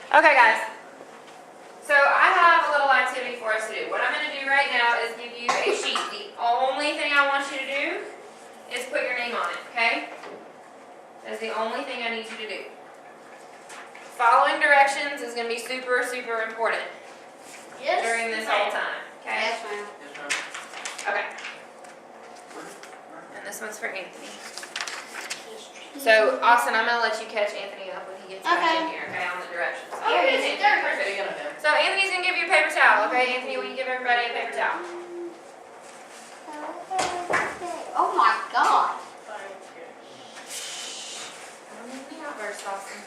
Okay, guys. So I have a little activity for us to do. What I'm going to do right now is give you a sheet. The only thing I want you to do is put your name on it, okay? That's the only thing I need you to do. Following directions is going to be super, super important during this whole time, okay? Yes, ma'am. Okay. And this one's for Anthony. So, Austin, I'm going to let you catch Anthony up when he gets back in here, okay, on the directions. Oh, Here yes, it is. Anthony, perfect. So, Anthony's going to give you a paper towel, okay? Anthony, will you give everybody a paper towel? Oh my God. Don't make me outburst, Austin.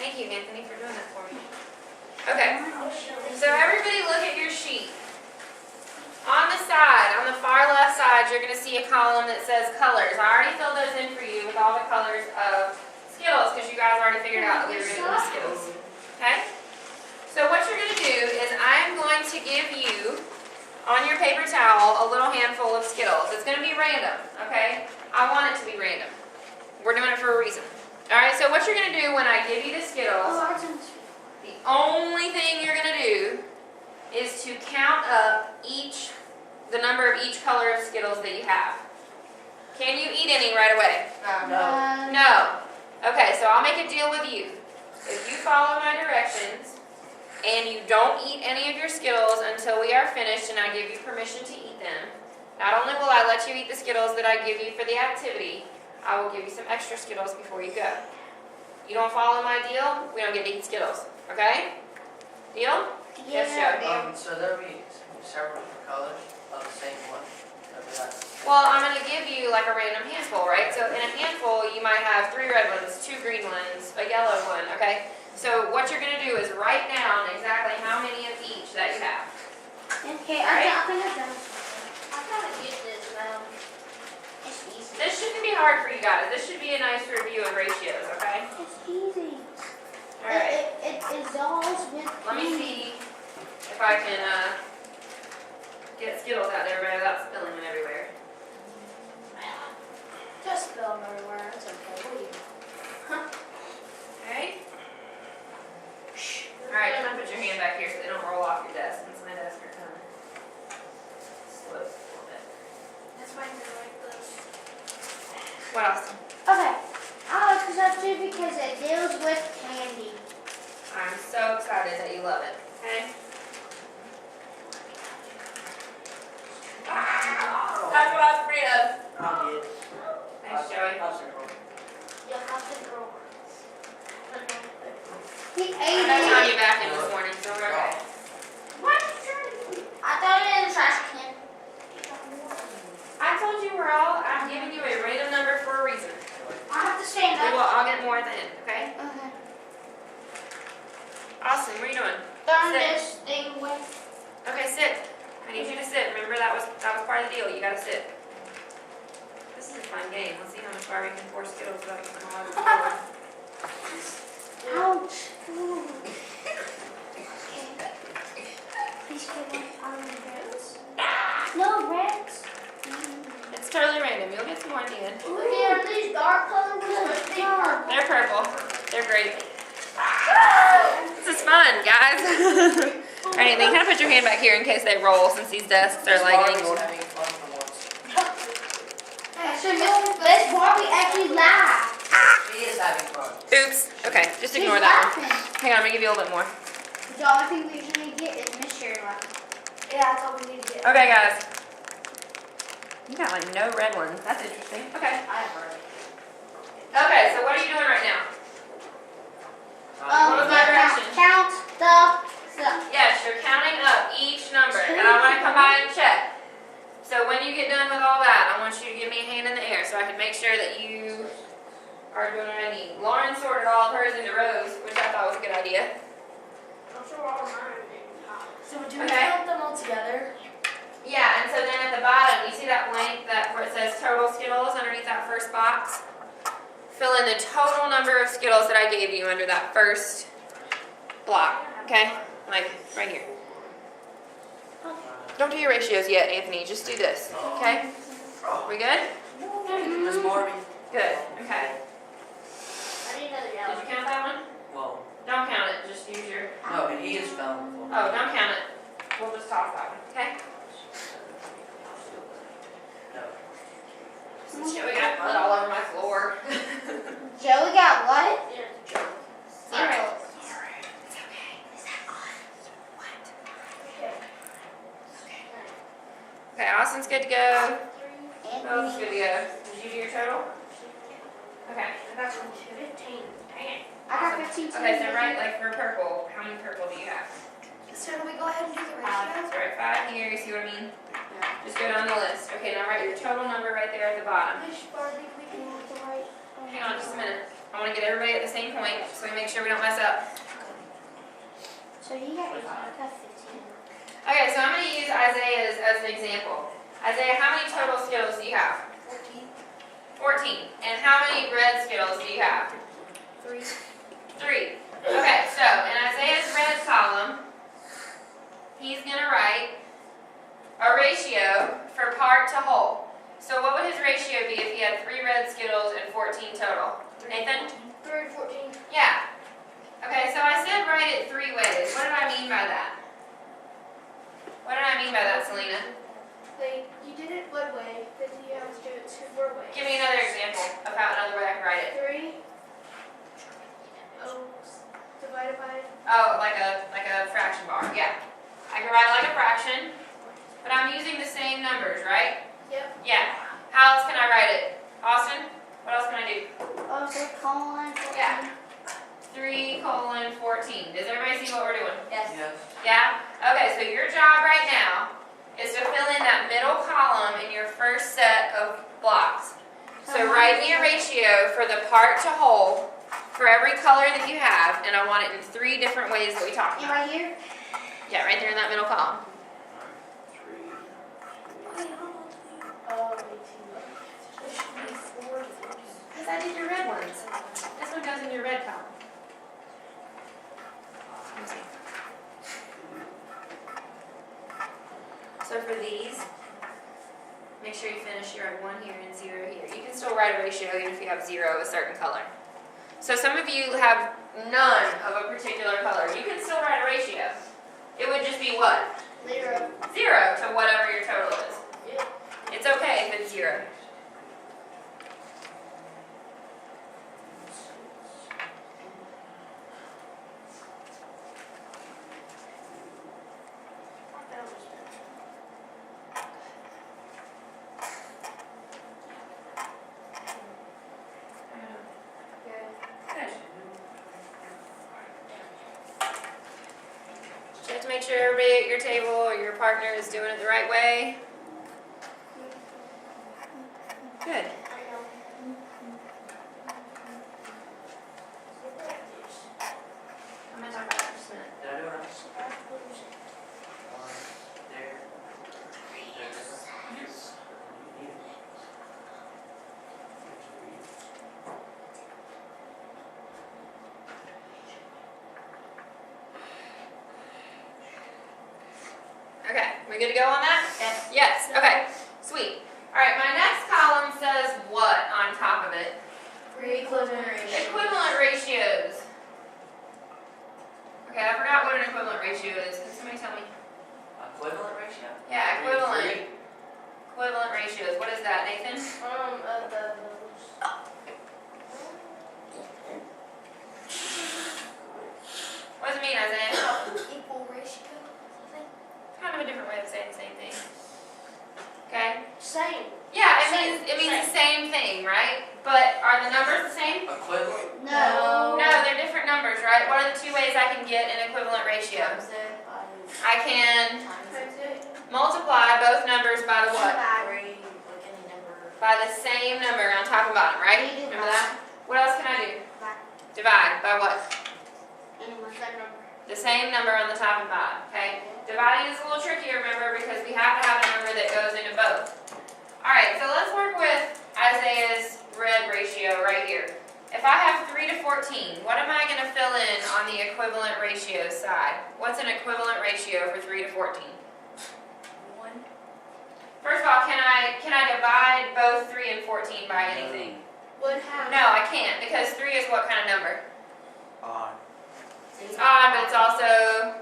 Thank you, Anthony, for doing that for me. Okay, so everybody look at your sheet. On the side, on the far left side, you're going to see a column that says colors. I already filled those in for you with all the colors of Skittles because you guys already figured out that we were going to do Skittles. Okay? So what you're going to do is I'm going to give you, on your paper towel, a little handful of Skittles. It's going to be random, okay? I want it to be random. We're doing it for a reason. Alright, so what you're going to do when I give you the Skittles, the only thing you're going to do is to count up the number of each color of Skittles that you have. Can you eat any right away? No. No. Okay, so I'll make a deal with you. If you follow my directions and you don't eat any of your Skittles until we are finished and I give you permission to eat them, not only will I let you eat the Skittles that I give you for the activity, I will give you some extra Skittles before you go. You don't follow my deal, we don't get to eat Skittles. Okay? Deal? Yes, Joe. So there'll be several colors of the same one. Well, I'm going to give you like a random handful, right? So in a handful, you might have 3 red ones, 2 green ones, a yellow one, okay? So what you're going to do is write down exactly how many of each that you have. Okay, I think I've done it. I gotta get this now. It's easy. This shouldn't be hard for you guys. This should be a nice review of ratios, okay? It's easy. All right. It dissolves with. Let me see if I can get Skittles out there without spilling them everywhere. Just spill them everywhere. It's okay. What do you? Okay. All right, I'm gonna put your hand back here so they don't roll off your desk since my desk are kind of slow a little bit. That's why I like this. What else? Okay. I like this up too because it deals with candy. I'm so excited that you love it. Okay. That's what I was afraid of. Thanks, Joey. Yeah, that's a girl. He I ate know it. you back in this morning, so we're okay. What? I thought it was trash can. I told you I'm giving you a random number for a reason. I have to stand We will up. all get more at the end, okay? Okay. Austin, what are you doing? Turn Sit. this thing away. Okay, sit. I need you to sit. Remember that was part of the deal. You gotta sit. This is a fun game. Let's see how much Barbie can force Skittles without getting them all over the floor. Ouch. Ooh. Please give me all the reds. No reds. It's totally random. You'll get some more at the end. Look here, are these dark colors? Purple. They're purple. They're great. This is fun, guys. All right, then kind of put your hand back here in case they roll since these desks are like angled. Having fun for once. So this Barbie actually laughed. She is having fun. Oops. Okay, just She's ignore that laughing. one. Hang on, I'm gonna give you a little bit more. The only thing we usually get is Miss Sherry laughing. Yeah, that's all we need to get. Okay, guys. You got like no red ones. That's interesting. Okay. I have heard. Okay, so what are you doing right now? What was my direction? Count the stuff. Yes, you're counting up each number, and I want to come by and check. So when you get done with all that, I want you to give me a hand in the air so I can make sure that you are doing what I need. Lauren sorted all of hers into rows, which I thought was a good idea. So do we Okay. count them all together? Yeah, and so then at the bottom, you see that blank where it says total Skittles underneath that first box? Fill in the total number of Skittles that I gave you under that first block, okay? Like right here. Don't do your ratios yet, Anthony. Just do this, okay? We good? Miss Barbie. Good, okay. I need another Did yellow. you count that one? Well, Don't count it. he has found before. Oh, don't count it. We'll just toss that one, okay? No. Since Joey got mud all over my floor. Joey got what? Alright. Okay, Austin's good to go. Bo's good to go. Did you do your total? Okay. I got 15. Dang it. I got 15 too. Okay, so right, like for purple, how many purple do you have? So do we go ahead and do the That's right, 5 here, you see what I mean? Just go down the list. Okay, now write your total number right there at the bottom. Barbie, we can have the right. Hang on just a minute. I want to get everybody at the same point, so we make sure we don't mess up. So you got 15. Okay, so I'm going to use Isaiah's as an example. Isaiah, how many total Skittles do you have? 14. 14. And how many red Skittles do you have? 3. 3. Okay, so in Isaiah's red column, he's going to write a ratio for part to whole. So what would his ratio be if he had 3 red Skittles and 14 total? Nathan? 3 to 14. Yeah. Okay, so I said write it 3 ways. What did I mean by that? What did I mean by that, Selena? Like, you did it one way, then you have to do it 4 ways. Give me another example of how another way I can write it. 3. Oh, divided by. Oh, like a fraction bar. Yeah. I can write it like a fraction, but I'm using the same numbers, right? Yep. Yeah. How else can I write it? Austin, what else can I do? Oh, so colon. 14. Yeah. 3:14. Does everybody see what we're doing? Yes. Yes. Yeah? Okay, so your job right now is to fill in that middle column in your first set of blocks. So write me a ratio for the part to whole for every color that you have, and I want it in 3 different ways that we talked And about. right here? Yeah, right there in that middle column. 3. Because I did your red ones. This one goes in your red column. Let me see. So for these, make sure you finish your 1 here and 0 here. You can still write a ratio even if you have 0 of a certain color. So some of you have none of a particular color. You can still write a ratio. It would just be what? 0. 0 to whatever your total is. Yep. It's okay if it's 0. You have to make sure everybody at your table or your partner is doing it the right way. Good. I'm going to talk about that in just a minute. Did I do it right? 1 there. Okay, we good to go on that? Yes. Yes, okay, sweet. All right, my next column says what on top of it? Equivalent ratio. Equivalent ratios. Okay, I forgot what an equivalent ratio is. Can somebody tell me? Equivalent ratio? Yeah, 3 to equivalent. Equivalent ratios. What is that, Nathan? What does it mean, Isaiah? Equal ratio. It's kind of a different way of saying the same thing. Okay? Same. Yeah, Same. it means the same thing, right? But are the numbers the same? Equivalent? No. No, they're different numbers, right? What are the 2 ways I can get an equivalent ratio? I can multiply both numbers by the what? By the same number on top and bottom, right? Remember that? What else can I do? Divide by what? The same number on the top and bottom, okay? Dividing is a little trickier, remember, because we have to have a number that goes into both. All right, so let's work with Isaiah's red ratio right here. If I have 3 to 14, what am I going to fill in on the equivalent ratio side? What's an equivalent ratio for 3 to 14? 1. First of all, can I divide both 3 and 14 by anything? Would have. No, I can't, because 3 is what kind of number? Odd. It's odd, but it's also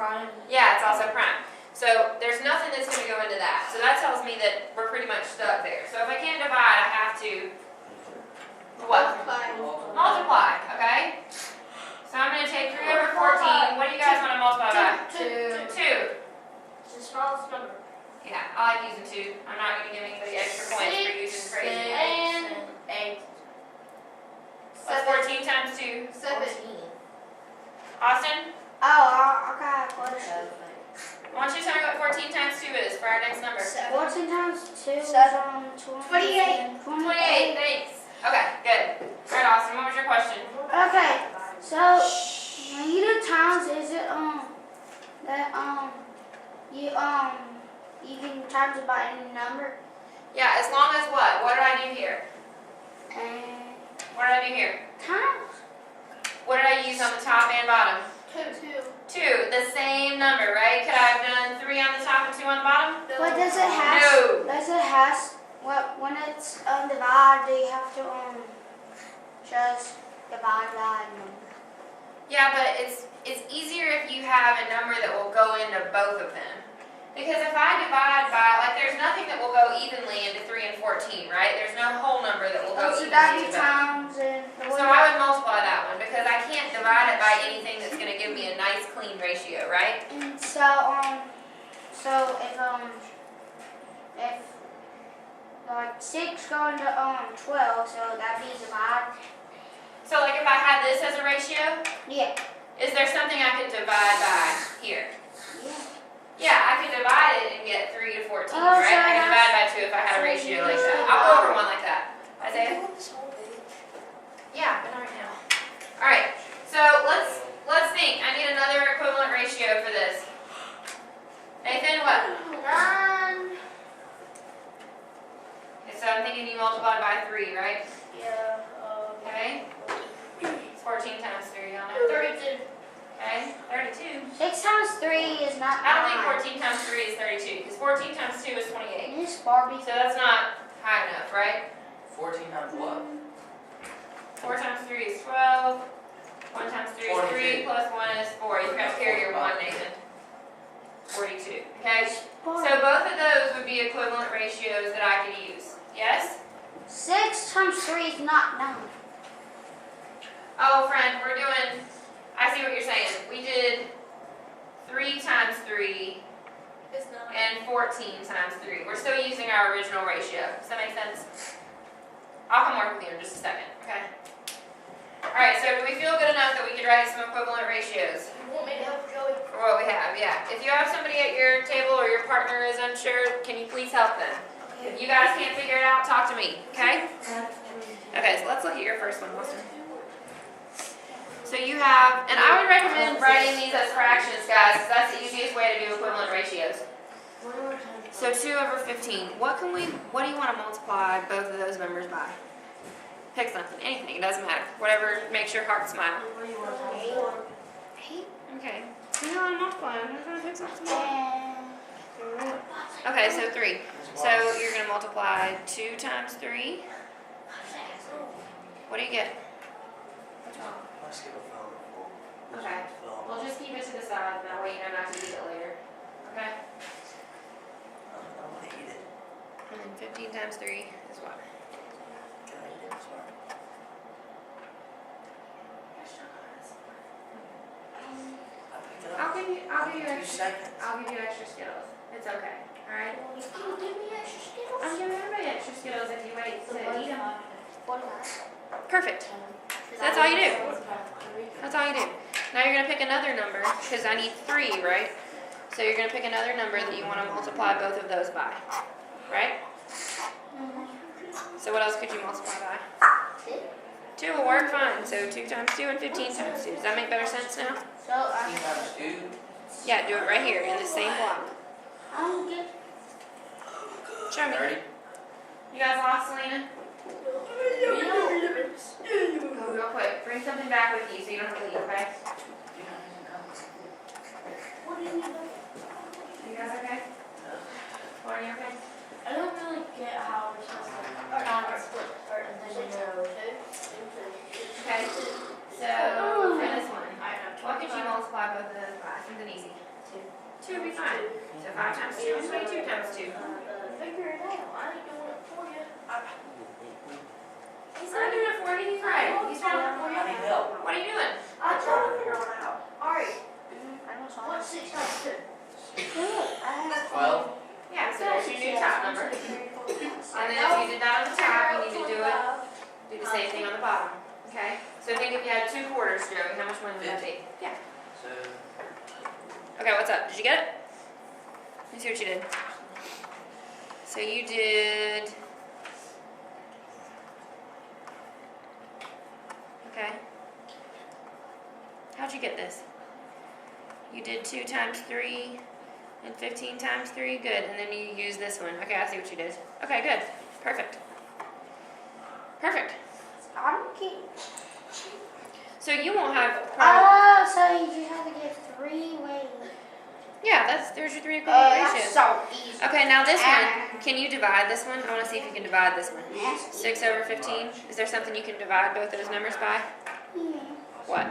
prime. Yeah, it's also prime. So there's nothing that's going to go into that. So that tells me that we're pretty much stuck there. So if I can't divide, I have to what? Multiply, okay? So I'm going to take 3 over 14. What do you guys want to multiply by? 2. 2. It's the smallest number. Yeah, I like using 2. I'm not going to give anybody extra points for using crazy. And 8. What's 14 times 2? 7. Austin, Oh, okay, question. why don't you tell me what 14 times 2 is for our next number? 14 times 2 is 28. 28, thanks. Okay, good. All right, Austin, what was your question? Okay, so when you do times, is it that you can times it by any number? Yeah, as long as what? What did I do here? And What did I do here? times What did I use on the top and bottom? 2. 2, the same number, right? Could I have done 3 on the top and 2 on the bottom? But does it have? No. Does it has? When it's divided, do you have to just divide by a number? Yeah, but it's easier if you have a number that will go into both of them. Because if I divide by, like, there's nothing that will go evenly into 3 and 14, right? There's no whole number that will go So that'd evenly be into both. times and. So I would multiply that one because I can't divide it by anything that's going to give me a nice clean ratio, right? And so if like 6 going to 12, so that'd be divided. So like if I had this as a ratio, Yeah. is there something I could divide by here? Yeah. Yeah, I could divide it and get 3 to 14, Oh, right? so I could divide by 2 if I had a so ratio you like just that. do I'll go that. over one like that. Isaiah? Yeah, but not right now. All right, so let's think. I need another equivalent ratio for this. Nathan, what? 9. Okay, so I'm thinking you multiplied by 3, right? Yeah. Okay. It's 14 times 3 on it. 32. Okay, 32. 6 times 3 is not. I don't think 14 times 3 is 32 because 14 times 2 is 28. This Barbie. So that's not high enough, right? 14 times what? 4 times 3 is 12. 1 times 3 is 3 plus 1 is 4. You have to carry your 1, Nathan. 42. Okay? So both of those would be equivalent ratios that I could use. Yes? 6 times 3 is not 9. Oh, friend, we're doing, I see what you're saying. We did 3 times 3 and 14 times 3. We're still using our original ratio. Does that make sense? I'll come work with you in just a second, okay? Alright, so do we feel good enough that we could write some equivalent ratios? You want me to help Joey? For what we have, yeah. If you have somebody at your table or your partner is unsure, can you please help them? If you guys can't figure it out, talk to me, okay? Okay, so let's look at your first one, Austin. So you have, and I would recommend writing these as fractions, guys, because that's the easiest way to do equivalent ratios. So 2 over 15. What do you want to multiply both of those numbers by? Pick something, anything, it doesn't matter. Whatever makes your heart smile. 8? Okay. You know, I'm multiplying. I'm going to pick something small. Okay, so 3. So you're going to multiply 2 times 3. What do you get? Okay. We'll just keep it to the side, and that way you know not to eat it later. Okay? I want to eat it. And then 15 times 3 is what? Can I eat it? Sorry. I'll give you In 2 extra. seconds. I'll give you extra Skittles. It's okay. All right. You can give me extra Skittles. I'm giving everybody extra Skittles if you wait to eat them. What? Perfect. That's all you do. That's all you do. Now you're gonna pick another number because I need 3, right? So you're gonna pick another number that you want to multiply both of those by, right? So what else could you multiply by? 2 will work fine. So 2 times 2 and 15 times 2. Does that make better sense now? So 15 times 2. Yeah, do it right here in the same block. I'm good. Show me. 30. You guys lost, Selena? Go real quick. Bring something back with you so you don't have to leave, okay? What do you need? You guys okay? Lauren, you okay? I don't really get how we're supposed to split part and then know. Okay. So for this one, what could you multiply both of those by? Something easy. 2 would be fine. So 5 times 2 is 22 times 2. Figure it out. I ain't doing it for you. He's not doing it for you, he's right. He's doing doing it for you. I need help. What are you doing? I'm trying to figure it out. Alright, I don't know. what's 6 times 2? I have 12. Yeah, so there's your new top number. And then if you did that on the top, you need to do the same thing on the bottom. Okay? So think if you had 2 quarters, Joey, how much money would that be? Yeah. So, Okay, what's up? Did you get it? Let me see what you did. So you did. Okay. How'd you get this? You did 2 times 3 and 15 times 3. Good. And then you use this one. Okay, I see what you did. Okay, good. Perfect. Perfect. I'm kidding. So you won't have. Oh, so you just have to get 3 ways. Yeah, there's your 3 equivalent That's ratios. so easy. Okay, now this one, can you divide this one? I want to see if you can divide this one. Nasty. 6 over 15. Is there something you can divide both those numbers by? Yeah. What?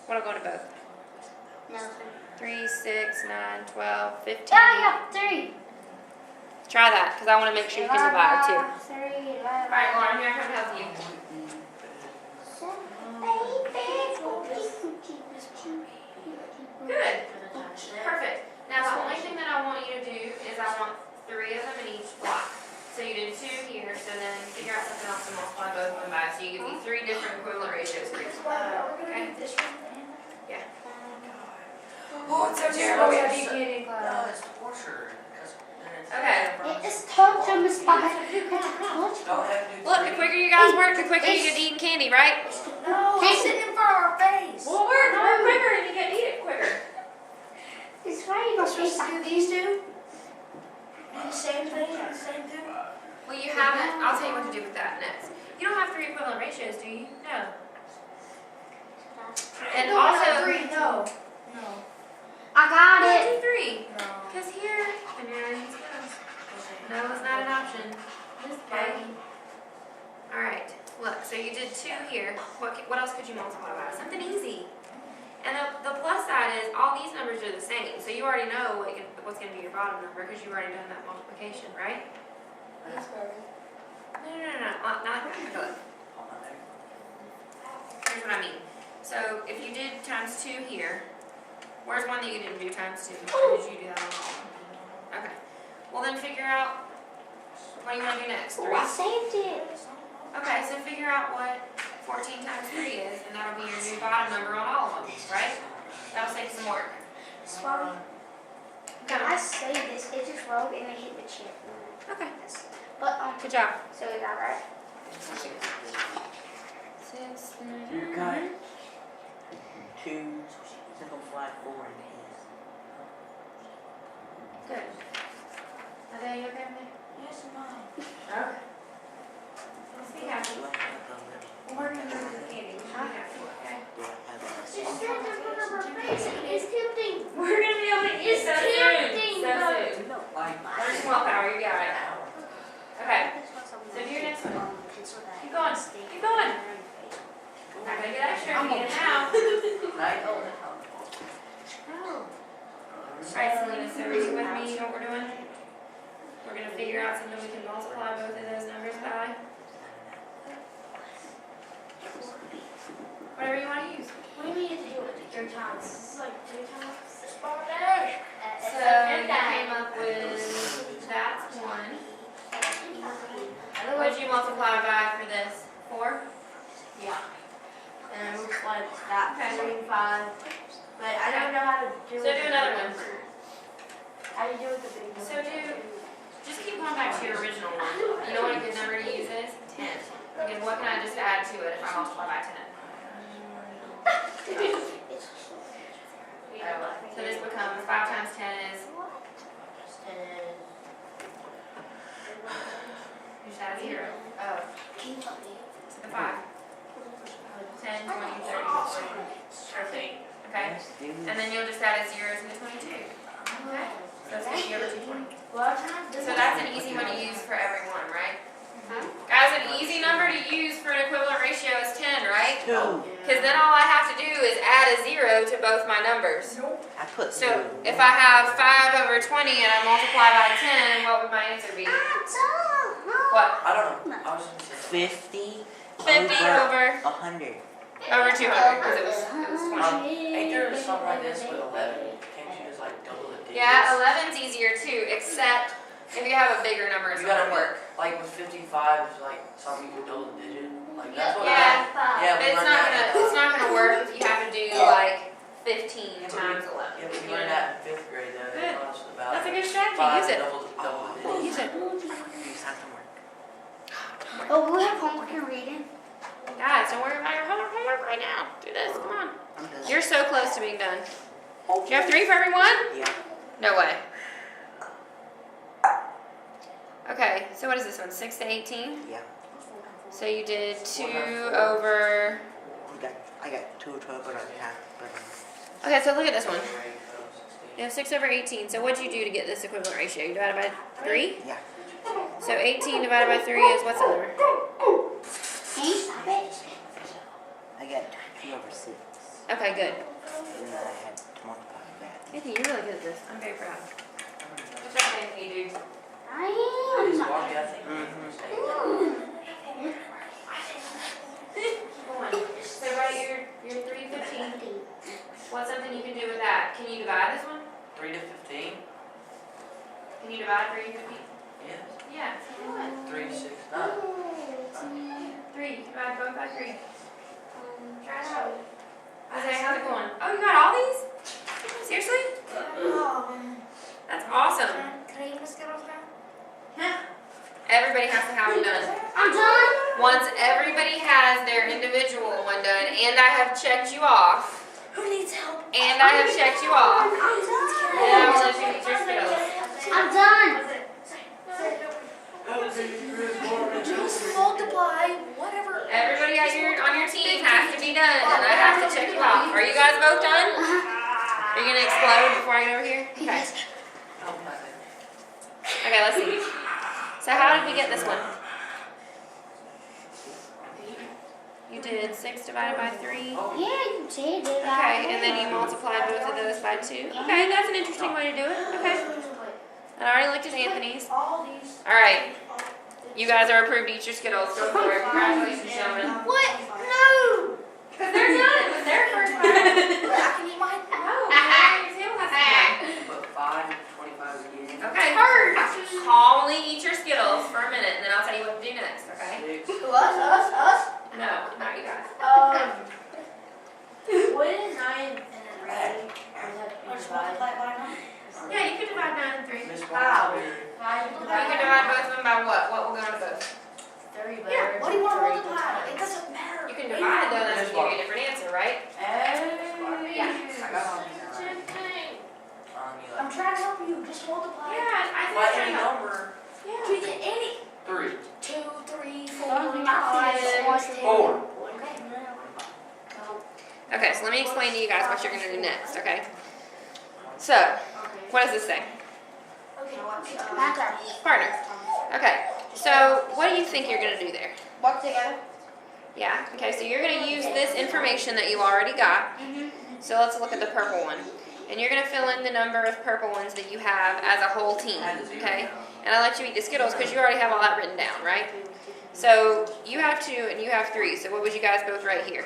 What'll go to both? Nothing. 3, 6, 9, 12, 15. Yeah, I got 3. Try that, because I want to make sure you can divide too. 3, 11. Alright, Lauren, here I come to help you. Good. Perfect. Now the only thing that I want you to do is I want 3 of them in each block. So you did 2 here, so then figure out something else to multiply both of them by. So you give me 3 different equivalent ratios for each block. Okay? Yeah. Oh, it's so terrible. We have beginning no, class. it's torture. Because then it's. Okay. It's torture, Miss Bobby. Don't have to do Look, the quicker you guys work, the quicker you get to eating candy, right? No, it's sitting in front of our face. Well, work quicker and you can eat it quicker. It's right in We're my face. supposed to do these 2? The same thing, the same thing? Well, you haven't. I'll tell you what to do with that next. You don't have 3 equivalent ratios, do you? No. And No, I also, got 3, no. No. I got do it. 3. No. Because here, bananas. No, it's not an option. Okay. All right. Look, so you did 2 here. What else could you multiply by? Something easy. And the plus side is all these numbers are the same, so you already know what's going to be your bottom number because you've already done that multiplication, right? No. Not look. Here's what I mean. So if you did times 2 here, where's one that you didn't do times 2? Or did you do that on all of them? Okay. Well then figure out what do you want to do next? 3? Oh, I saved it. Okay, so figure out what 14 times 3 is, and that'll be your new bottom number on all of them, right? That'll save some work. Sorry. When I saved this, it just rolled and it hit the chip. Okay. But Good job. so we got right. 6. You got 2, simplify 4 in his. Good. Are they okay with me? Yes, Mom. Okay. Let's be happy. We're going to move the candy. We should be happy, okay? It's just in front of our face. It's tempting. We're going to be able to eat It's so tempting, soon. So soon. Like, There's willpower, you got it. Okay. So do your next one. Keep going. Keep going. Not going to get extra. You get it now. night. Alright, Selena, so are you with me? You know what we're doing? We're going to figure out something we can multiply both of those numbers by. Whatever you want to use. What do you mean to do it 3 times? It's like 2 times. So you came up with that's 1. What did you multiply by for this? 4? Yeah. And it looks like that Okay. 3 and 5. But I don't know how to do So it. do another one. How do you do it with the big one? So just keep going back to your original one. You know what a good number to use is? 10. Because what can I just add to it if I multiply by 10? So this becomes 5 times 10 is, you just add 0. Oh. To the 5. 10, 20, 30, 40. Okay? And then you'll just add a 0 to the 22. Okay? So it's 50 over 220. So that's an easy one to use for everyone, right? Guys, an easy number to use for an equivalent ratio is 10, right? 2. Because then all I have to do is add a 0 to both my numbers. I put So two. if I have 5 over 20 and I multiply by 10, what would my answer be? What? I don't know. I was gonna say. 50 50 over 100. over 200 because it was 20. Ain't there something like this with 11? Can't you just like double the digits? Yeah, 11's easier too, except if you have a bigger number, it's You not gotta gonna work. Like with 55, it's like something you can double the digit. Like that's what Yeah. Yeah, But we it's learned not that. gonna work if you have to do like 15 times 11. Yeah, but You we learned know? that in 5th grade though. They Good. taught us about That's a good strategy. 5 Use it. double the Use it. Do something work. Oh, we have homework and reading. Guys, don't worry about your homework right now. Do this. Come on. I'm done. You're so close to being done. Do you have 3 for everyone? Yeah. No way. Okay, so what is this one? 6 to 18? Yeah. So you did 2 over. I got 2 12, but I have. Okay, so look at this one. grade. You have 6 over 18. So what'd you do to get this equivalent ratio? You divided by 3? Yeah. So 18 divided by 3 is what's the number? Can you stop it? I got 2 over 6. Okay, good. And then I had to multiply that. Anthony, you're really good at this. I'm very proud. Good job, Anthony, dude. I It's am. Barbee, I think. Come on. So write your 3 to 15. What's something you can do with that? Can you divide this one? 3 to 15? Can you divide 3 to 15? Yes. Yeah. So what? 3 to 6, 9. 3. Divide both by 3. Try it out. Isaiah, how's it going? Oh, you got all these? Seriously? That's awesome. Can I eat my Skittles now? Everybody has to have them done. I'm done. Once everybody has their individual one done, and I have checked you off, Who needs help? and I have checked you off, then I will let you eat your Skittles. I'm done. Just multiply whatever. Everybody on your team has to be done, and I have to check you off. Are you guys both done? Are you gonna explode before I get over here? Okay. Oh, nothing. Okay, let's see. So how did we get this one? You did 6 divided by 3. Yeah, you did it. Okay, and then you multiplied both of those by 2. Okay, that's an interesting way to do it. Okay. I already looked at Anthony's. All these. All right. You guys are approved to eat your Skittles. Go for it. Congratulations, gentlemen. What? No. Because they're done. It was their first bite. I can eat mine. No, your tail has to be done. Put 5, 25 again. Okay. Calmly eat your Skittles for a minute, and then I'll tell you what to do next, okay? 6. Us. No, not you guys. What is 9 and then ready? Or just multiply it by 9? Yeah, you can divide 9 and 3. Miss Wow. Barbee. You can divide both of them by what? What will go into both? 3 better. What do you want to multiply? It doesn't matter. You can divide though, that's gonna give you a different answer, right? Yeah. I got all these now. I'm trying to help you. Just multiply. Yeah, I By think any so. number. Yeah. We get any. 3. 2, 3, 4, Don't be 5, not 6, 10. 4. Okay, so let me explain to you guys what you're gonna do next, okay? So, what does this say? Partner. Okay, so what do you think you're gonna do there? Work together. Yeah, okay, so you're gonna use this information that you already got. So let's look at the purple one. And you're gonna fill in the number of purple ones that you have as a whole team, okay? And I'll let you eat the Skittles because you already have all that written down, right? So you have 2 and you have 3, so what would you guys both write here?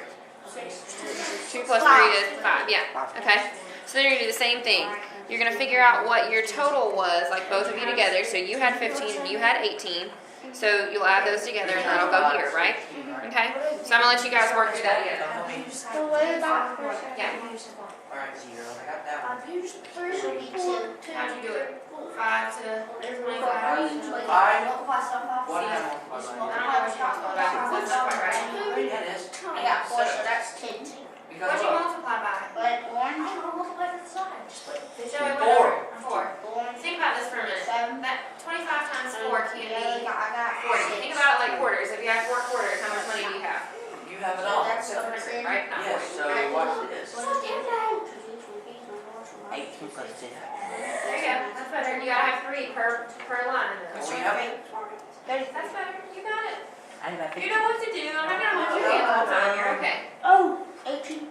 2 plus 3 is 5, yeah, okay? So then you're gonna do the same thing. You're gonna figure out what your total was, like both of you together. So you had 15 and you had 18. So you'll add those together and that'll go here, right? Okay? So I'm gonna let you guys work through that together. So what about Yeah. Alright, 0. I got that one. I've used 3, Should be 2. How'd you do it? 5 to 25? Multiply stuff off. What did I I multiply don't by? know what you're talking about. That's not quite right. Yeah, it is. I got 4, so that's 10. Because What'd you what? multiply by? But I orange, don't know, multiply to the side. Just put 50. Joey, what 4. number? 4. orange, Think about this for a minute. 7. That 25 times 4 can't be I got 40. Think about it like quarters. If you have 4 quarters, how much money do you have? You have it So all. that's 100, right? Not Yes, 40. so watch this. 18 plus 2. There you go. That's better. You gotta have 3 per line in So there. you have it? That's better. You got it. I got 50. You know what to do. I'm not gonna hold your hand all the time. You're okay. Oh, 18.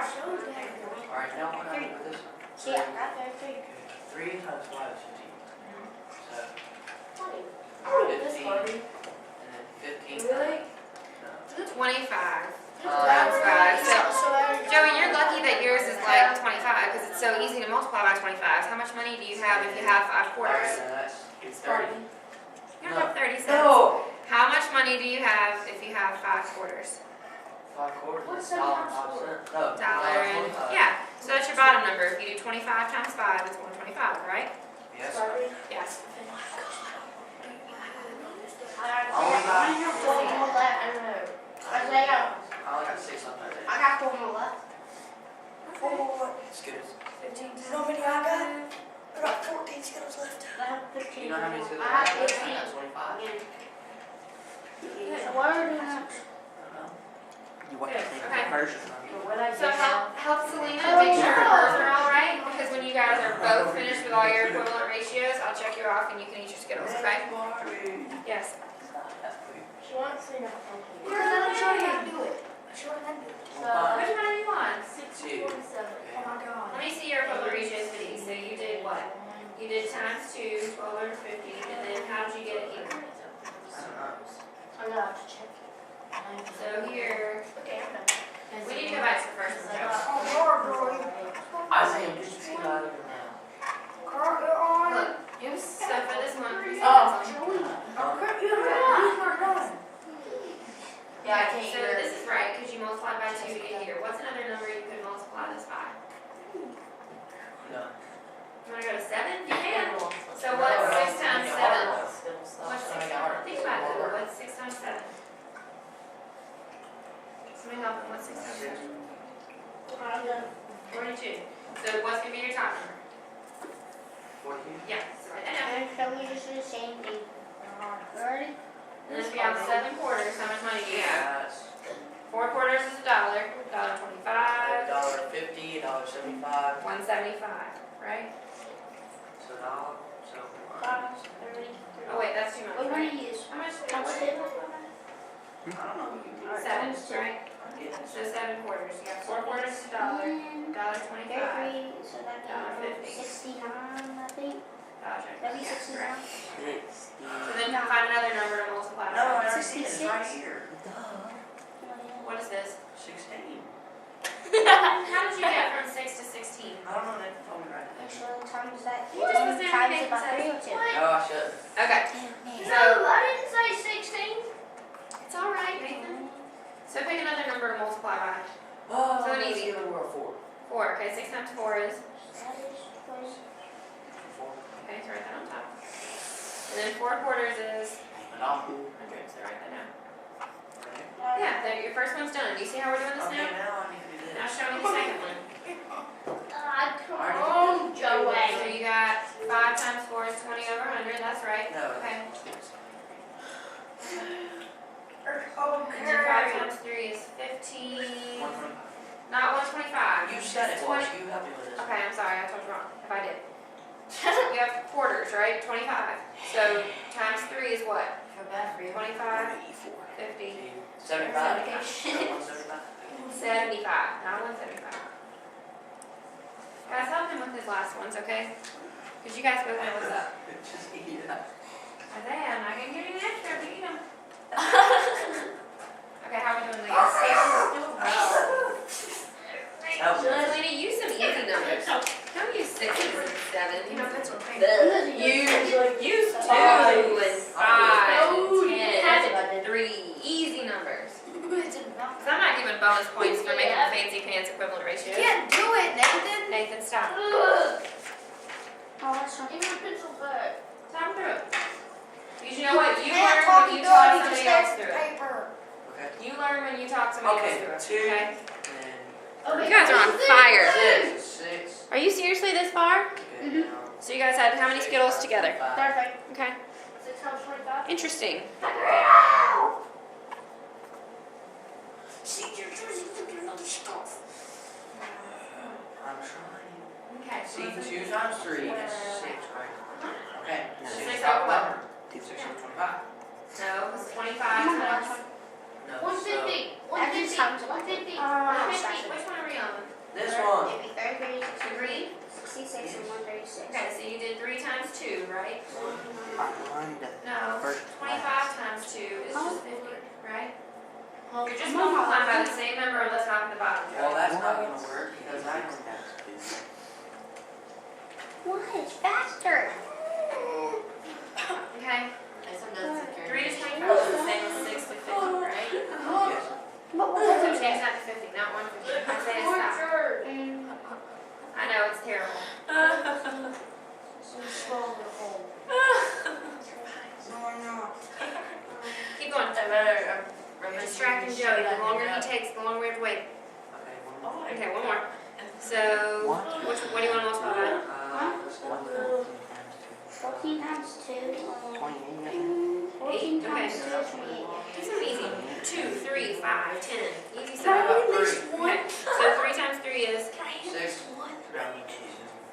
Alright, now what happened with this one? See, I got there too. 3 times 5 is 15. So, This 15, Barbie. and then 15 Really? No. 25. That's right. So, So, Joey, you're lucky that yours is like 25 because it's so easy to multiply by 25. How much money do you have if you have 5 Alright, quarters? so that's It's 30. Barbie. You don't have 30 cents. No! How much money do you have if you have 5 quarters? 5 quarters. What's $1 that and 5 for? cents. No, Dollar and, $1.25. yeah. So that's your bottom number. If you do 25 times 5, it's 125, right? Yes. Barbie. Yes. I got 4 more left. Isaiah, I only got 6 left right there. I got 4 more left. 4 more. Skittles. 15 You know how many I got? I got 14 Skittles left. I have 15 You know how many Skittles I I have got? 18. I got 25. Again. So what are we doing next? I don't know. You want to take Okay. the first What I So did help Selena make sure her numbers are all right, because when you guys are both finished with all your equivalent ratios, I'll check you off and you can eat your Skittles, okay? Yes. She wants to know. Because I don't show you how to do it. Show her how to do it. Which one are you on? 647. Oh my god. Let me see your equivalent ratios for these. So you did what? You did times 2, 12 over 50, and then how did you get it here? I don't know. I'm gonna have to check it. So here, Okay, I'm done. we need to go back to the first one, Joe. Oh, Lord, girl. Isaiah, just see out of your mouth. Girl, you're on. Look, so for this one, Oh, you're on. Yeah, I can't so hear. this is right, because you multiplied by 2 to get here. What's another number you could multiply this by? No. You want to go to 7? You can. So what's 6 times 7? What's 6 times? Think about it. What's 6 times 7? Somebody help him. What's 6 times 7? 42. So what's going to be your top number? 42? Yeah, so write that down. And so we just do the same thing. Ready? And then if you have 7 quarters, how much money do you have? That's 4 quarters is $1, $1.25, $1.50, $1.75. $1.75, right? So $1. So 5, 30. Oh wait, that's too much, What do right? you use? How much? How much did I don't know. 7, right? So 7 quarters. You got 4 quarters is $1, $1.25. So that'd be 69, I think. That'd be 69. So then find another number to multiply No, I by. already did. It's right here. What is this? 16. How did you get from 6 to 16? I don't know. They told me right there. Actually, times that. You just was doing Times anything it by that 3 or 2. No, I shouldn't. Okay, No, I didn't say 16. it's all right, Nathan. So pick another number to multiply by. Oh, So let's easy. give it a word 4. 4. Okay, 6 times 4 is. That is close. 4. Okay, so write that on top. And then 4 quarters is $1. 100. So write that down. Okay. Yeah, there, your first one's done. Do you see how we're doing this Okay, now? now I need to do Now this. show me the second one. Come on, So Joey. you got 5 times 4 is 20 over 100. That's right. No. Okay. Oh, And then 5 times 3 is 15. 125. Not 125. You said it It's was. 20. You helped me with this. Okay, I'm sorry. I told you wrong. If I did. You have quarters, right? 25. So times 3 is what? feel bad for you. 25, 84. 50, 75. Okay. 175. 75. Not 175. Guys, help him with his last ones, okay? Because you guys both know what's up. Just eat it up. Isaiah, I'm not going to give you an extra. Eat them. Okay, how are we doing these? That was Selena, use some easy numbers. Don't use 6 and 7. You know, that's what use 2 and 5 and 10 and 3. Easy numbers. Because I'm not giving bonus points for making fancy pants equivalent ratios. Can't do it, Nathan. Nathan, stop. Oh, that's not. Give your pencil back. Talk through it. Because you know what? You Can't learn talk when you to talk Daddy, just somebody else stare through at it. paper. Okay. You learn when you talk somebody else Okay, through it. 2. Okay? And You guys are on fire. 6 is 6. Are you seriously this far? Okay, now. So you guys had how many Skittles together? 5. Perfect. Okay. 6 times 25. Interesting. See, you're looking at other stuff. I'm trying. Okay. See, 2 times 3 is 6, right? Okay. No. 6 6 over over 6 over 25. No, it's 25 times. No. 150. Every 150. time's 150. 150. Which one are we on? You're just multiplying by the same number on the top and the bottom. Well, that's not gonna work because I don't. What? It's faster. Okay. 3 to 25 is the same as 6 to 50, right? Yes. But what So is change it? that to 50, not 150. Isaiah, stop. I know, it's terrible. Keep going. Distracting Joey. The longer he takes, the longer we have to wait. Okay, one more. Okay, one more. So, what do you want to multiply by? Let's go with 14 times 2. 28, 14 okay. times 2 is 28. Do something easy. 2, 3, 5, 10. Easy Can I stuff. get at least one? Okay, so 3 times 3 is 6.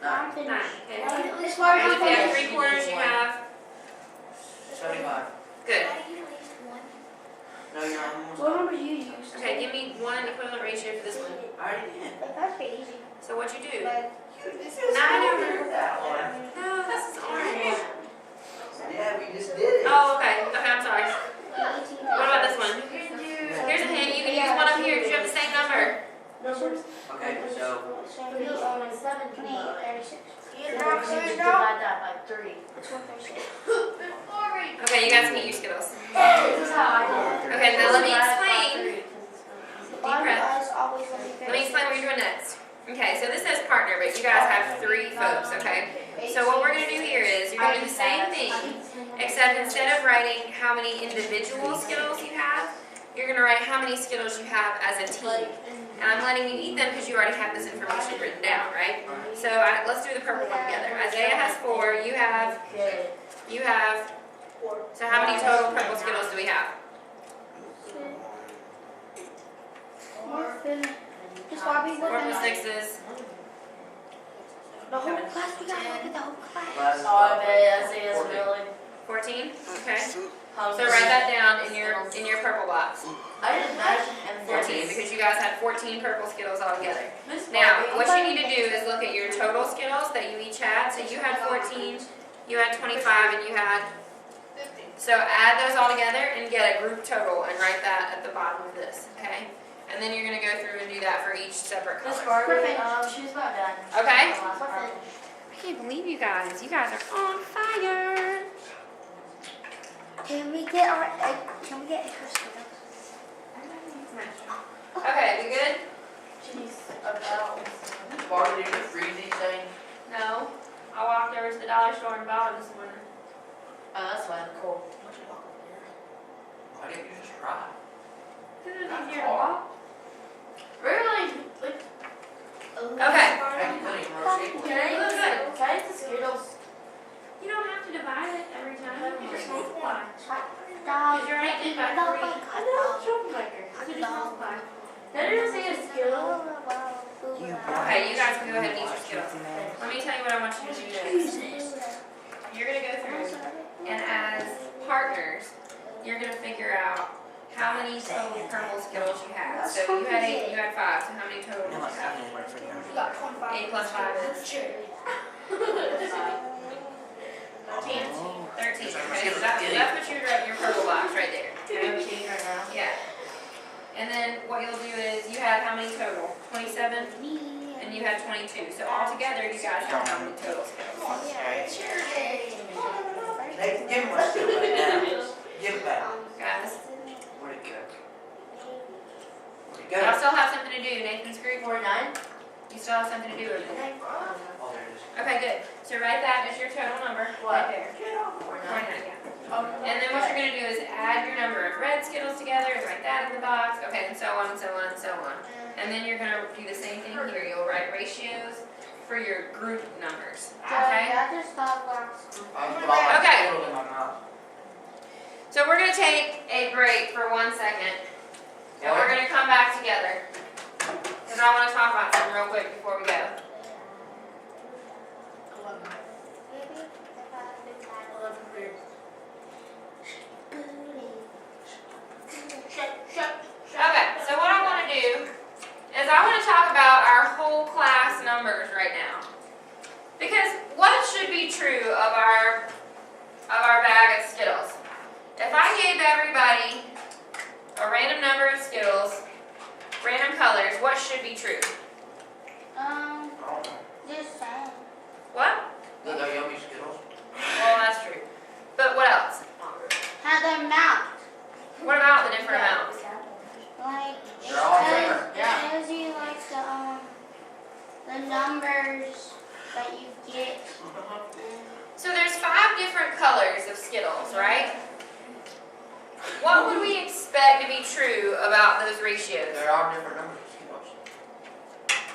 I'm 9. finished. Okay. At least And if you have 3 quarters, you have. 75. Good. No, you're almost. What number do you use? Okay, give me one equivalent ratio for this one. I already did. But that's pretty easy. So what you do? But No, I don't remember that one. No, this is orange. Yeah, we just did it. Oh, okay. Okay, I'm sorry. 18. What about this one? Here's a hint. You can use one up here because you have the same number. Numbers? Okay, so. But it's only 7. 28, 36. Divide that by 3. It's 136. Okay, you guys can eat your Skittles. This is how I did it. Okay, now let me Divide by explain. 3, 'cause it's gonna be easy. Barbie breath. is always going to be Let me explain what you're doing next. Okay, so this says partner, but you guys have 3 folks, okay? So what we're going to do here is you're going to do the same thing, except instead of writing how many individual Skittles you have, you're going to write how many Skittles you have as a team. And I'm letting you eat them because you already have this information written down, right? So let's do the purple one together. Isaiah has 4, you have, so how many total purple Skittles do we have? We're finished. Just Barbie, we're 4 plus finished. 6 is, The whole class, we got to look at the whole class. Oh, I bet I see it's really. 14, okay. So write that down in your purple box. I didn't imagine 14, because you guys had 14 purple Skittles all together. Now, what you need to do is look at your total Skittles that you each had. So you had 14, you had 25, and you had, so add those all together and get a group total and write that at the bottom of this, okay? And then you're gonna go through and do that for each separate Miss color. Barbie, she's about done. Okay. Last part. I can't believe you guys. You guys are on fire. Can we get extra Skittles? Okay, we good? She's about. Barbie, did you freeze these things? No. I walked over to the dollar store and bought them this morning. Oh, that's fine. Cool. Why didn't you just try? Because it was easier to walk. Really? Like, Okay. I can put it in rotate. Can I eat the Skittles? You don't have to divide it every time. You just multiply. Dog. You're right, did by Dog. 3. I know, troublemaker. So just multiply. Did I just say a Skittle? Okay, you guys can go ahead and eat your Skittles. Let me tell you what I want you to do next. You're going to go through, and as partners, you're going to figure out how many total purple Skittles you have. So you had 8, you had 5. So how many total do No, you I have? can't wait for you. 8 plus 5 is 13. Okay, so that's what you wrote in your purple box right there. Okay? Right now. Yeah. And then what you'll do is you had how many total? 27? And you had 22. So all together you guys have how many total Skittles? Nathan, give me my Skittle back now. Give it back. Guys, Where'd it go? Where'd it y'all go? still have something to do. Nathan's group, 49? you still have something to do over there. Oh, there it is. Okay, good. So write that as your total number right there. 49, yeah. And then what you're going to do is add your number of red Skittles together and write that in the box. Okay, and so on and so on and so on. And then you're going to do the same thing here. You'll write ratios for your group numbers. Okay? I just thought last. I put all my Okay. Skittles in my mouth. So we're going to take a break for 1 second. And we're going to come back together. Because I want to talk about something real quick before we go. Okay, so what I want to do is I want to talk about our whole class numbers right now. Because what should be true of our bag of Skittles? If I gave everybody a random random number of Skittles, random colors, what should be true? I don't know. Just saying. What? Look, they're yummy Skittles. Well, that's true. But what else? How they're mounted. What about the different amounts? Like, it They're all different, yeah. tells you like the numbers that you get. So there's 5 different colors of Skittles, right? What would we expect to be true about those ratios? There are different numbers of Skittles.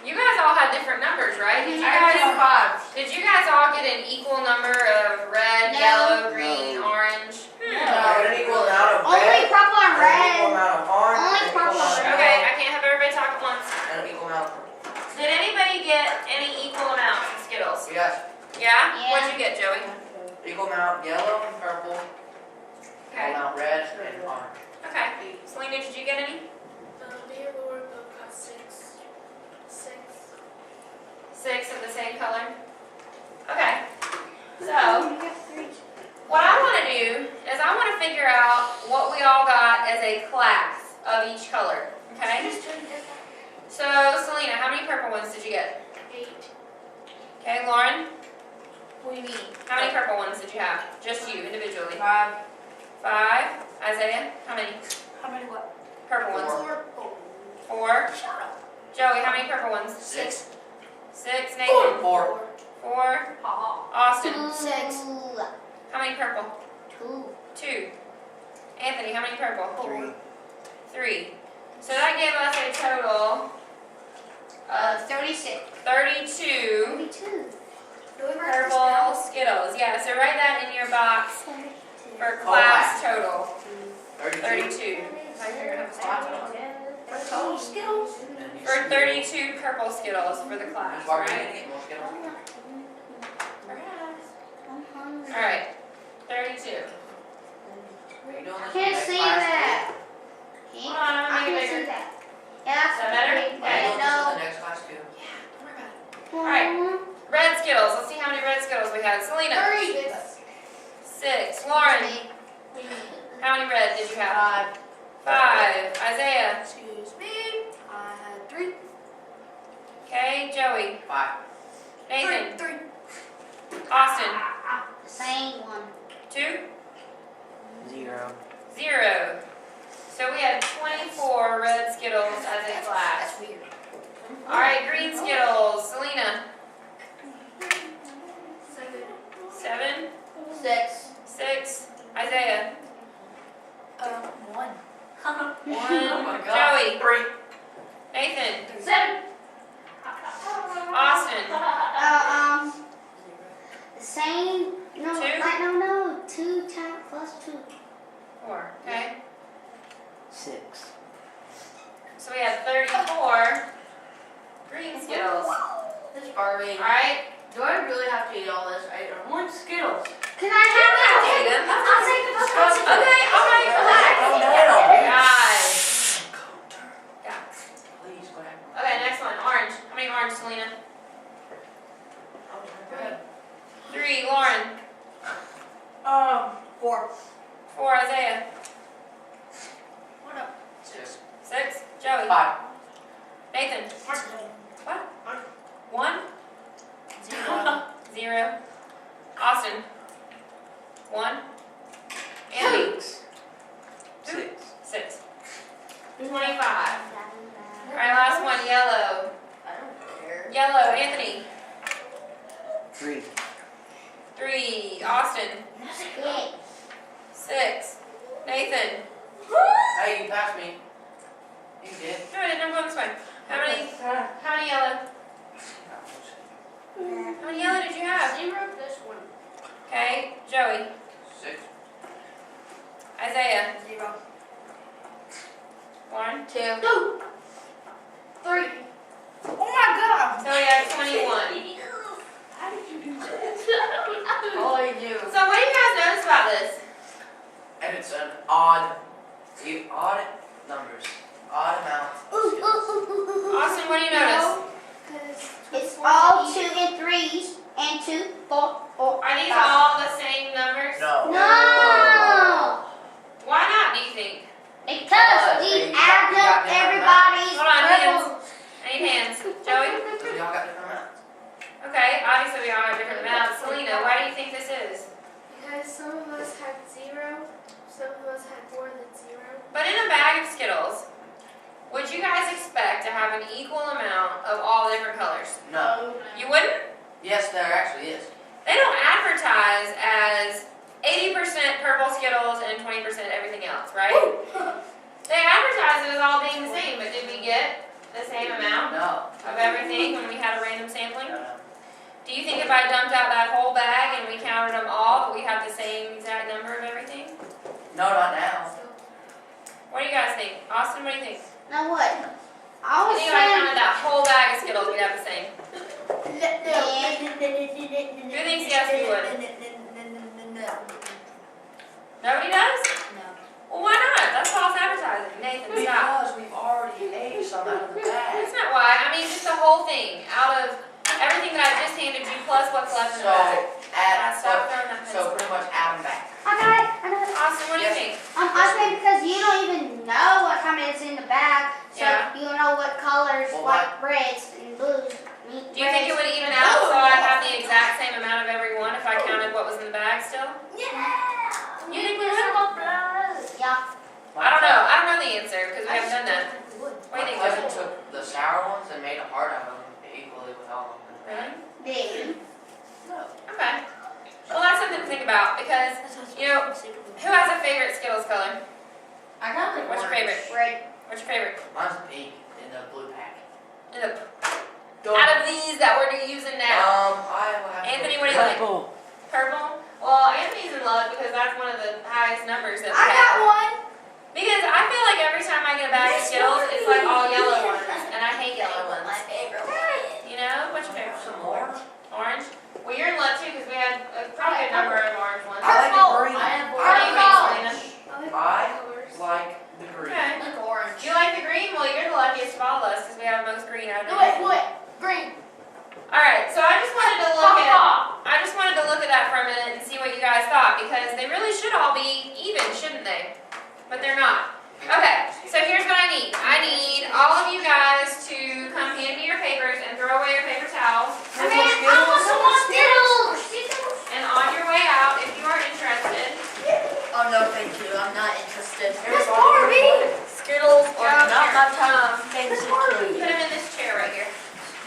You guys all had different numbers, right? Did you I guys, got 5. did you guys all get an equal number of red, No. yellow, green, orange? An equal amount of Only red, purple and an equal red. amount of orange, Only an equal purple. amount of Okay, yellow, I can't have everybody talk at once. and an equal amount of purple. Did anybody get any equal amounts of Skittles? Yes, Yeah? Yeah. What'd you get, Joey? equal amount yellow and purple, equal Okay. amount red and orange. Okay. Selena, did you get any? Me and Laura both got 6. 6. 6 of the same color? Okay. So, what I want to do is I want to figure out what we all got as a class of each color. Okay? So, Selena, how many purple ones did you get? 8. Okay, Lauren, What do you mean? how many purple ones did you have? Just you, individually. 5. 5. Isaiah, how many How many what? purple ones? 4. 4. Shut up. Joey, how many purple ones? 6. 6. Nathan? 4. 4. Ha Austin? 6. How many purple? 2. 2. Anthony, how many purple? 3. 3. So that gave us a total of 36. 32 32. purple Skittles. Yeah, so write that in your box for class total. 32. Total Skittles. For 32 purple Skittles for the class, Is Barbie right? gonna get more Skittles? Perhaps. I'm hungry. Alright, 32. You doing this Can't next see class that. Hold on, I make it can bigger. see that. Yeah, that's Is that better? great. too? Are you doing this No. in the next class too? Alright. Red Skittles. Let's see how many red Skittles we had. Selena. 6. Lauren. How many red did you have? 5. Isaiah. Excuse me. I had 3. Okay, Joey. 5. Nathan. 3. Austin. The same one. 2. 0. 0. So we had 24 red Skittles as a class. That's weird. Alright, green Skittles. Selena. 7. 6. 6. Isaiah. 1. 1. Oh my God. Joey. 3. Nathan. 7. Austin. The same. No, 2? like, no. 2 times plus 2. 4. Okay. 6. So we had 34 green Skittles. This Barbie. Alright. Do I really have to eat all this? I want Skittles. Can I have that? Take them. I'll take the Skittles. Okay, alright, relax. Calm down. Guys. Guys. Please, go ahead. Okay, next one. Orange. How many orange, Selena? Go ahead. 3. Lauren. 4. 4. Isaiah. What up? 6. 6. Joey. 5. Nathan. What? 1. 0. Austin. 1. Andy. 6. 6. 25. Alright, last one. Yellow. I don't care. Yellow. Anthony. 3. 3. Austin. 6. Nathan. Hey, you passed me. You did. No, I didn't. I'm going this way. How many yellow? How many yellow did you have? 0 this one. Okay, Joey. 6. Isaiah. 0. Lauren. 2. 2. 3. Oh my God. So we have 21. How did you do that? All I do. So what do you guys notice about this? And it's an odd numbers. Odd amount of Skittles. Austin, what do you notice? It's all 2 and 3s and 2, 4, 4. Are these 5. all the same numbers? No. No! Why not, do you think? Because we have an equal amount of all different colors? No. You wouldn't? Yes, there actually is. They don't advertise as 80% purple Skittles and 20% everything else, right? They advertise it as all being the same, but did we get the same amount No. of everything when we had a random sampling? No, no. Do you think if I dumped out that whole bag and we counted them all, that we have the same exact number of everything? No, not now. What do you guys think? Austin, what do you think? Now what? I I was think if I saying. counted that whole bag of Skittles, we'd have the same. Who thinks yes, we would? Nobody does? No. Well, why not? That's false advertising. Nathan, stop. Because we've already ate some out of the bag. That's not why. I mean, just the whole thing. Out of everything that I just handed you, plus what's left in the bag. Stop throwing that So pencil. pretty much out and back. I got it. I got it. Austin, what do you Yes. think? I think because you don't even know what kind is in the bag, so Yeah. you don't know what colors, Well, like reds and blues. Do you think it would even out so I'd have the exact same amount of every one if I counted what was in the bag still? Yeah. You think we would? Yeah. I don't know. I don't know the answer because we haven't done that. What do My you think, cousin Joseph? took the sour ones and made a heart out of them equally with all of them. Really? Big. No. Okay. Well, that's something to think about because, you know, who has a favorite Skittles color? I got like What's your orange. favorite? Red. What's your favorite? Mine's pink in the blue pack. In the, out of these that we're using now. I will have to Anthony, go what do you think? Purple. Purple? Well, Anthony's in luck because that's one of the highest numbers that we I have. got one. Because I feel like every time I get a bag of Skittles, it's like all yellow ones, and I hate yellow ones. My favorite one. You know? What's your favorite? Some more. Orange? Well, you're in luck too because we had a pretty good number of orange ones. I like the green. I have What do you think, Selena? I like the green. Okay. like orange. You like the green? Well, you're the luckiest of all of us because we have most green out of No, everything. wait, green. All right, so I just wanted to look at that for a minute and see what you guys thought because they really should all be even, shouldn't they? But they're not. Okay, so here's what I need. I need all of you guys to come hand me your papers and throw away your paper towels. I also want Skittles. And on your way out, if you are interested, Oh no, thank you. I'm not interested. Miss Barbie. Skittles are not my time. put them in this chair right here.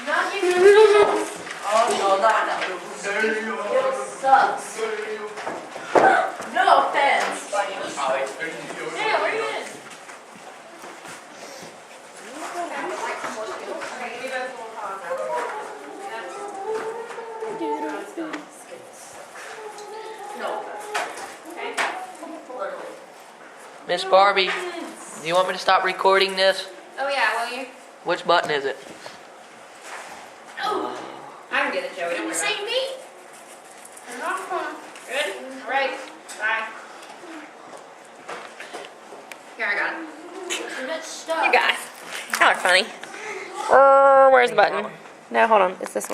Not you. Skittles Oh no, not that. sucks. No offense. Yeah, where are you in? Okay, give me both a little pause. No. Okay. Literally. Miss Barbie, do you want me to stop recording this? Oh yeah, will you? Which button is it? I can get it, Joey. Don't worry about it. me? Good? All right. Bye. Here, I got it. You guys. Y'all are funny. Where's the button? No, hold on. It's this one.